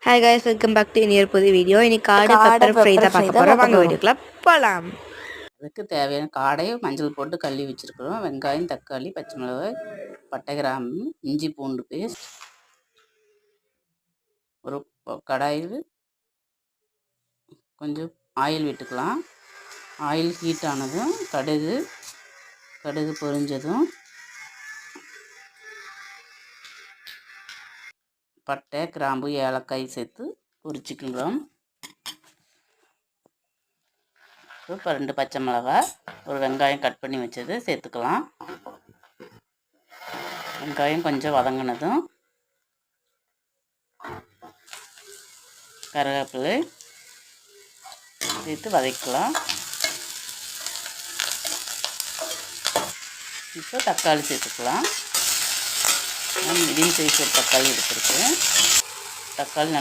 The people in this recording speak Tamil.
Hi guys, welcome back to இன்னொரு புது வீடியோ. இன்னைக்கு காடை பெப்பர் ஃப்ரை தான் பார்க்க போகிறோம். வாங்க வீடியோக்குள்ள போகலாம். அதுக்கு தேவையான காடை மஞ்சள் போட்டு கழுவி வச்சுருக்கிறோம். வெங்காயம், தக்காளி, பச்சை மிளகாய், பட்டை, கிராம்பு, இஞ்சி பூண்டு பேஸ்ட். ஒரு கடாயில் கொஞ்சம் ஆயில் விட்டுக்கலாம். ஆயில் ஹீட் ஆனதும் கடுகு பொரிஞ்சதும் பட்டை, கிராம்பு, ஏலக்காய் சேர்த்து பொரிச்சிக்கலாம். இப்போ 2 பச்சை மிளகாய், ஒரு வெங்காயம் கட் பண்ணி வச்சது சேர்த்துக்கலாம். வெங்காயம் கொஞ்சம் வதங்கினதும் கருவேப்பிலை சேர்த்து வதக்கலாம். இப்போ தக்காளி சேர்த்துக்கலாம். மீடியம் சைஸ் ஒரு தக்காளி எடுத்துருக்கேன். தக்காளி